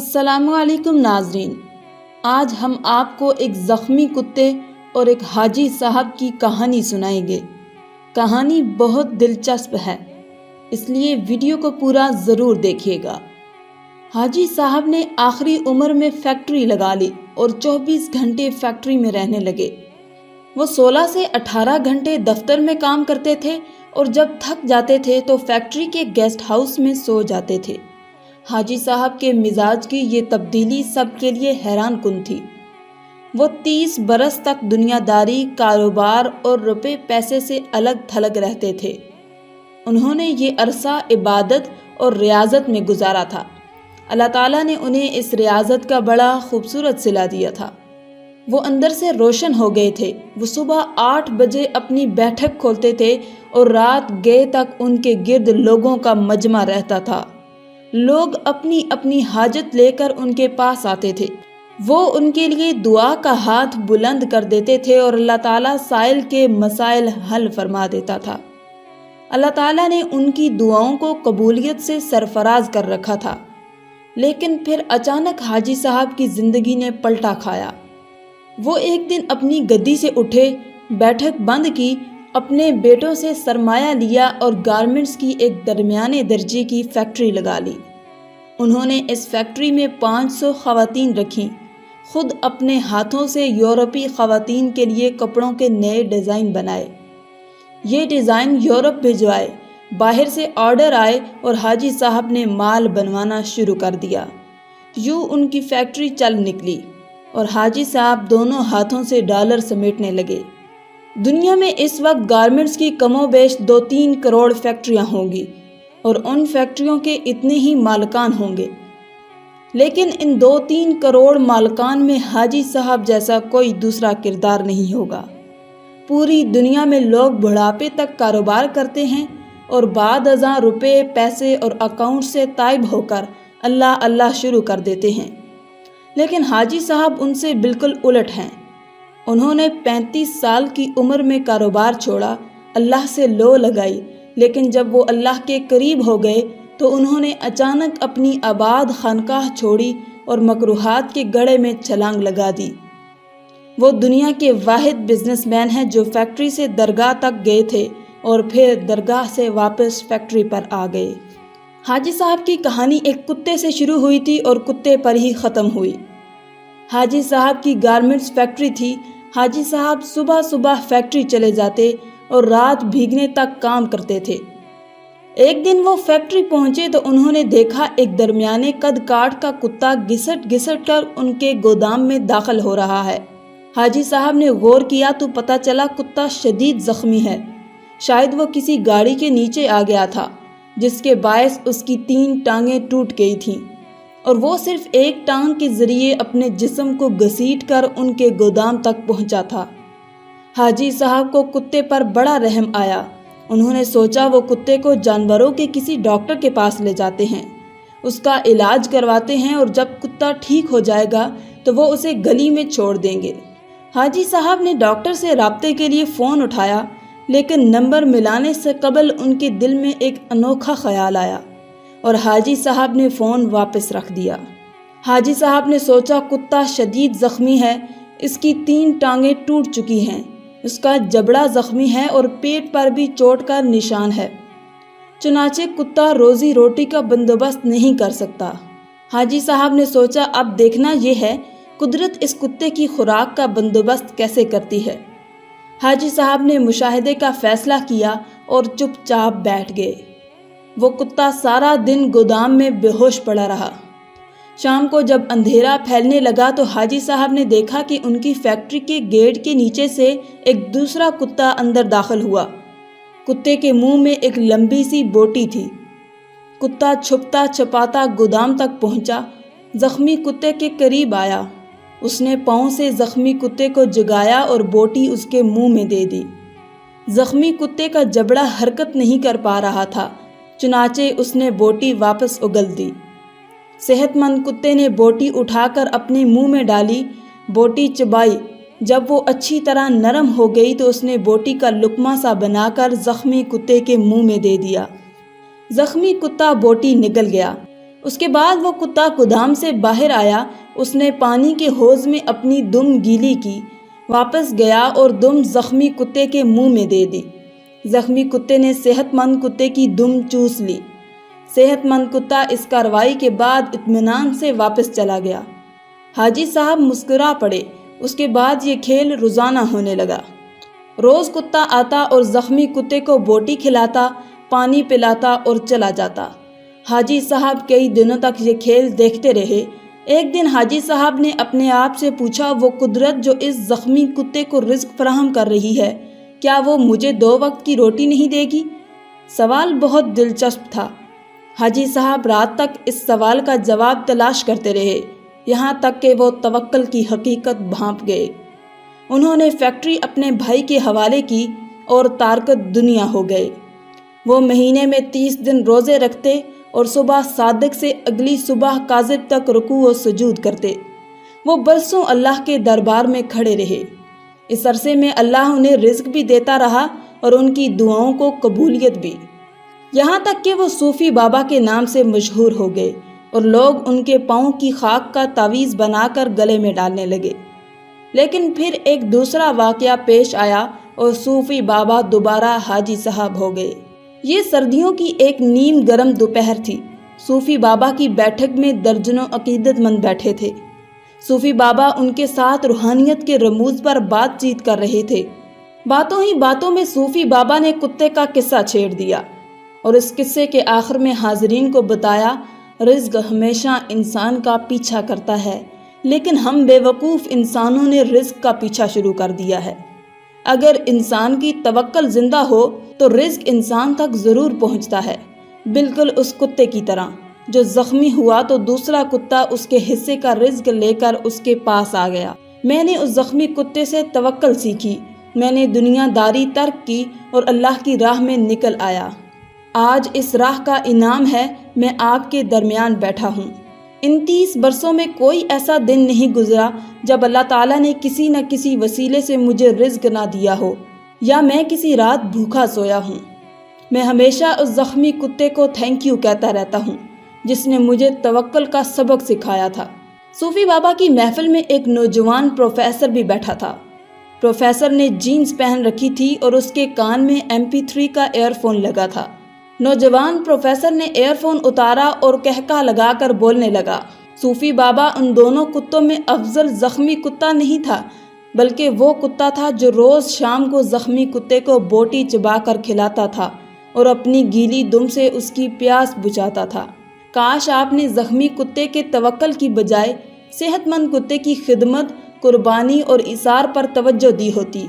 السلام علیکم ناظرین، آج ہم آپ کو ایک زخمی کتے اور ایک حاجی صاحب کی کہانی سنائیں گے۔ کہانی بہت دلچسپ ہے، اس لیے ویڈیو کو پورا ضرور دیکھیے گا۔ حاجی صاحب نے آخری عمر میں فیکٹری لگا لی اور 24 گھنٹے فیکٹری میں رہنے لگے۔ وہ 16 سے 18 گھنٹے دفتر میں کام کرتے تھے اور جب تھک جاتے تھے تو فیکٹری کے گیسٹ ہاؤس میں سو جاتے تھے۔ حاجی صاحب کے مزاج کی یہ تبدیلی سب کے لیے حیران کن تھی۔ وہ 30 برس تک دنیا داری، کاروبار اور روپے پیسے سے الگ تھلگ رہتے تھے۔ انہوں نے یہ عرصہ عبادت اور ریاضت میں گزارا تھا۔ اللہ تعالیٰ نے انہیں اس ریاضت کا بڑا خوبصورت صلہ دیا تھا۔ وہ اندر سے روشن ہو گئے تھے۔ وہ صبح 8 بجے اپنی بیٹھک کھولتے تھے اور رات گئے تک ان کے گرد لوگوں کا مجمع رہتا تھا۔ لوگ اپنی اپنی حاجت لے کر ان کے پاس آتے تھے۔ وہ ان کے لیے دعا کا ہاتھ بلند کر دیتے تھے اور اللہ تعالیٰ سائل کے مسائل حل فرما دیتا تھا۔ اللہ تعالیٰ نے ان کی دعاؤں کو قبولیت سے سرفراز کر رکھا تھا۔ لیکن پھر اچانک حاجی صاحب کی زندگی نے پلٹا کھایا۔ وہ ایک دن اپنی گدی سے اٹھے، بیٹھک بند کی، اپنے بیٹوں سے سرمایہ لیا اور گارمنٹس کی ایک درمیانے درجے کی فیکٹری لگا لی۔ انہوں نے اس فیکٹری میں 500 خواتین رکھیں۔ خود اپنے ہاتھوں سے یورپی خواتین کے لیے کپڑوں کے نئے ڈیزائن بنائے۔ یہ ڈیزائن یورپ بھجوائے، باہر سے آرڈر آئے اور حاجی صاحب نے مال بنوانا شروع کر دیا۔ یوں ان کی فیکٹری چل نکلی اور حاجی صاحب دونوں ہاتھوں سے ڈالر سمیٹنے لگے۔ دنیا میں اس وقت گارمنٹس کی کم و بیش 2-3 کروڑ فیکٹریاں ہوں گی اور ان فیکٹریوں کے اتنے ہی مالکان ہوں گے، لیکن ان 2-3 کروڑ مالکان میں حاجی صاحب جیسا کوئی دوسرا کردار نہیں ہوگا۔ پوری دنیا میں لوگ بڑھاپے تک کاروبار کرتے ہیں اور بعد ازاں روپے، پیسے اور اکاؤنٹ سے تائب ہو کر اللہ اللہ شروع کر دیتے ہیں، لیکن حاجی صاحب ان سے بالکل الٹ ہیں۔ انہوں نے 35 سال کی عمر میں کاروبار چھوڑا، اللہ سے لو لگائی، لیکن جب وہ اللہ کے قریب ہو گئے تو انہوں نے اچانک اپنی آباد خانقاہ چھوڑی اور مکروہات کے گڑھے میں چھلانگ لگا دی۔ وہ دنیا کے واحد بزنس مین ہیں جو فیکٹری سے درگاہ تک گئے تھے اور پھر درگاہ سے واپس فیکٹری پر آ گئے۔ حاجی صاحب کی کہانی ایک کتے سے شروع ہوئی تھی اور کتے پر ہی ختم ہوئی۔ حاجی صاحب کی گارمنٹس فیکٹری تھی۔ حاجی صاحب صبح صبح فیکٹری چلے جاتے اور رات بھیگنے تک کام کرتے تھے۔ ایک دن وہ فیکٹری پہنچے تو انہوں نے دیکھا ایک درمیانے قد کاٹ کا کتا گھسٹ گھسٹ کر ان کے گودام میں داخل ہو رہا ہے۔ حاجی صاحب نے غور کیا تو پتہ چلا کتا شدید زخمی ہے۔ شاید وہ کسی گاڑی کے نیچے آ گیا تھا جس کے باعث اس کی 3 ٹانگیں ٹوٹ گئی تھیں اور وہ صرف ایک ٹانگ کے ذریعے اپنے جسم کو گھسیٹ کر ان کے گودام تک پہنچا تھا۔ حاجی صاحب کو کتے پر بڑا رحم آیا۔ انہوں نے سوچا وہ کتے کو جانوروں کے کسی ڈاکٹر کے پاس لے جاتے ہیں، اس کا علاج کرواتے ہیں اور جب کتا ٹھیک ہو جائے گا تو وہ اسے گلی میں چھوڑ دیں گے۔ حاجی صاحب نے ڈاکٹر سے رابطے کے لیے فون اٹھایا، لیکن نمبر ملانے سے قبل ان کے دل میں ایک انوکھا خیال آیا اور حاجی صاحب نے فون واپس رکھ دیا۔ حاجی صاحب نے سوچا کتا شدید زخمی ہے، اس کی 3 ٹانگیں ٹوٹ چکی ہیں، اس کا جبڑا زخمی ہے اور پیٹ پر بھی چوٹ کا نشان ہے، چنانچہ کتا روزی روٹی کا بندوبست نہیں کر سکتا۔ حاجی صاحب نے سوچا اب دیکھنا یہ ہے قدرت اس کتے کی خوراک کا بندوبست کیسے کرتی ہے۔ حاجی صاحب نے مشاہدے کا فیصلہ کیا اور چپ چاپ بیٹھ گئے۔ وہ کتا سارا دن گودام میں بے ہوش پڑا رہا۔ شام کو جب اندھیرا پھیلنے لگا تو حاجی صاحب نے دیکھا کہ ان کی فیکٹری کے گیٹ کے نیچے سے ایک دوسرا کتا اندر داخل ہوا۔ کتے کے منہ میں ایک لمبی سی بوٹی تھی۔ کتا چھپتا چھپاتا گودام تک پہنچا، زخمی کتے کے قریب آیا۔ اس نے پاؤں سے زخمی کتے کو جگایا اور بوٹی اس کے منہ میں دے دی۔ زخمی کتے کا جبڑا حرکت نہیں کر پا رہا تھا، چنانچہ اس نے بوٹی واپس اگل دی۔ صحت مند کتے نے بوٹی اٹھا کر اپنے منہ میں ڈالی، بوٹی چبائی۔ جب وہ اچھی طرح نرم ہو گئی تو اس نے بوٹی کا لقمہ سا بنا کر زخمی کتے کے منہ میں دے دیا۔ زخمی کتا بوٹی نگل گیا۔ اس کے بعد وہ کتا گودام سے باہر آیا، اس نے پانی کے حوض میں اپنی دم گیلی کی، واپس گیا اور دم زخمی کتے کے منہ میں دے دی۔ زخمی کتے نے صحت مند کتے کی دم چوس لی۔ صحت مند کتا اس کارروائی کے بعد اطمینان سے واپس چلا گیا۔ حاجی صاحب مسکرا پڑے۔ اس کے بعد یہ کھیل روزانہ ہونے لگا۔ روز کتا آتا اور زخمی کتے کو بوٹی کھلاتا، پانی پلاتا اور چلا جاتا۔ حاجی صاحب کئی دنوں تک یہ کھیل دیکھتے رہے۔ ایک دن حاجی صاحب نے اپنے آپ سے پوچھا، وہ قدرت جو اس زخمی کتے کو رزق فراہم کر رہی ہے، کیا وہ مجھے 2 وقت کی روٹی نہیں دے گی؟ سوال بہت دلچسپ تھا۔ حاجی صاحب رات تک اس سوال کا جواب تلاش کرتے رہے، یہاں تک کہ وہ توکل کی حقیقت بھانپ گئے۔ انہوں نے فیکٹری اپنے بھائی کے حوالے کی اور تارکت دنیا ہو گئے۔ وہ مہینے میں 30 دن روزے رکھتے اور صبح صادق سے اگلی صبح کاذب تک رکوع و سجود کرتے۔ وہ برسوں اللہ کے دربار میں کھڑے رہے۔ اس عرصے میں اللہ انہیں رزق بھی دیتا رہا اور ان کی دعاؤں کو قبولیت بھی، یہاں تک کہ وہ صوفی بابا کے نام سے مشہور ہو گئے اور لوگ ان کے پاؤں کی خاک کا تعویذ بنا کر گلے میں ڈالنے لگے۔ لیکن پھر ایک دوسرا واقعہ پیش آیا اور صوفی بابا دوبارہ حاجی صاحب ہو گئے۔ یہ سردیوں کی ایک نیم گرم دوپہر تھی۔ صوفی بابا کی بیٹھک میں درجنوں عقیدت مند بیٹھے تھے۔ صوفی بابا ان کے ساتھ روحانیت کے رموز پر بات چیت کر رہے تھے۔ باتوں ہی باتوں میں صوفی بابا نے کتے کا قصہ چھیڑ دیا اور اس قصے کے آخر میں حاضرین کو بتایا، رزق ہمیشہ انسان کا پیچھا کرتا ہے، لیکن ہم بے وقوف انسانوں نے رزق کا پیچھا شروع کر دیا ہے۔ اگر انسان کی توکل زندہ ہو تو رزق انسان تک ضرور پہنچتا ہے، بالکل اس کتے کی طرح جو زخمی ہوا تو دوسرا کتا اس کے حصے کا رزق لے کر اس کے پاس آ گیا۔ میں نے اس زخمی کتے سے توکل سیکھی، میں نے دنیا داری ترک کی اور اللہ کی راہ میں نکل آیا۔ آج اس راہ کا انعام ہے، میں آپ کے درمیان بیٹھا ہوں۔ ان 30 برسوں میں کوئی ایسا دن نہیں گزرا جب اللہ تعالیٰ نے کسی نہ کسی وسیلے سے مجھے رزق نہ دیا ہو یا میں کسی رات بھوکا سویا ہوں۔ میں ہمیشہ اس زخمی کتے کو تھینک یو کہتا رہتا ہوں جس نے مجھے توکل کا سبق سکھایا تھا۔ صوفی بابا کی محفل میں ایک نوجوان پروفیسر بھی بیٹھا تھا۔ پروفیسر نے جینز پہن رکھی تھی اور اس کے کان میں MP3 کا ایئر فون لگا تھا۔ نوجوان پروفیسر نے ایئر فون اتارا اور کہکا لگا کر بولنے لگا۔ صوفی بابا ان دونوں کتوں میں افضل زخمی کتا نہیں تھا، بلکہ وہ کتا تھا جو روز شام کو زخمی کتے کو بوٹی چبا کر کھلاتا تھا اور اپنی گیلی دم سے اس کی پیاس بجھاتا تھا۔ کاش آپ نے زخمی کتے کے توکل کی بجائے صحت مند کتے کی خدمت، قربانی اور ایثار پر توجہ دی ہوتی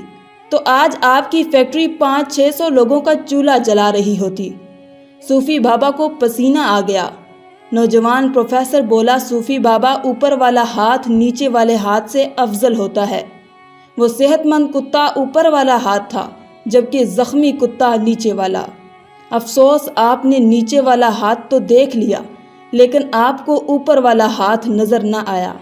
تو آج آپ کی فیکٹری 500-600 لوگوں کا چولہا جلا رہی ہوتی۔ صوفی بابا کو پسینہ آ گیا۔ نوجوان پروفیسر بولا، صوفی بابا، اوپر والا ہاتھ نیچے والے ہاتھ سے افضل ہوتا ہے۔ وہ صحت مند کتا اوپر والا ہاتھ تھا، جبکہ زخمی کتا نیچے والا۔ افسوس آپ نے نیچے والا ہاتھ تو دیکھ لیا، لیکن آپ کو اوپر والا ہاتھ نظر نہ آیا۔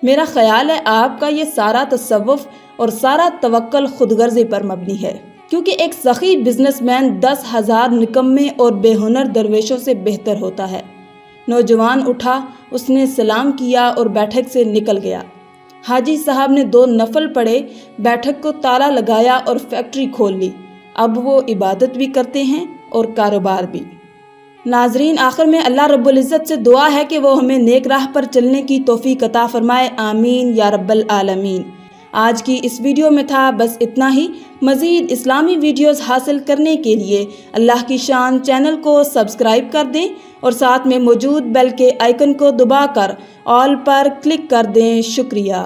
میرا خیال ہے آپ کا یہ سارا تصوف اور سارا توکل خود غرضی پر مبنی ہے، کیونکہ ایک سخی بزنس مین 10,000 نکمے اور بے ہنر درویشوں سے بہتر ہوتا ہے۔ نوجوان اٹھا، اس نے سلام کیا اور بیٹھک سے نکل گیا۔ حاجی صاحب نے 2 نفل پڑھے، بیٹھک کو تالا لگایا اور فیکٹری کھول لی۔ اب وہ عبادت بھی کرتے ہیں اور کاروبار بھی۔ ناظرین، آخر میں اللہ رب العزت سے دعا ہے کہ وہ ہمیں نیک راہ پر چلنے کی توفیق عطا فرمائے، آمین یا رب العالمین۔ آج کی اس ویڈیو میں تھا بس اتنا ہی۔ مزید اسلامی ویڈیوز حاصل کرنے کے لیے اللہ کی شان چینل کو سبسکرائب کر دیں اور ساتھ میں موجود بیل کے آئیکن کو دبا کر آل پر کلک کر دیں۔ شکریہ۔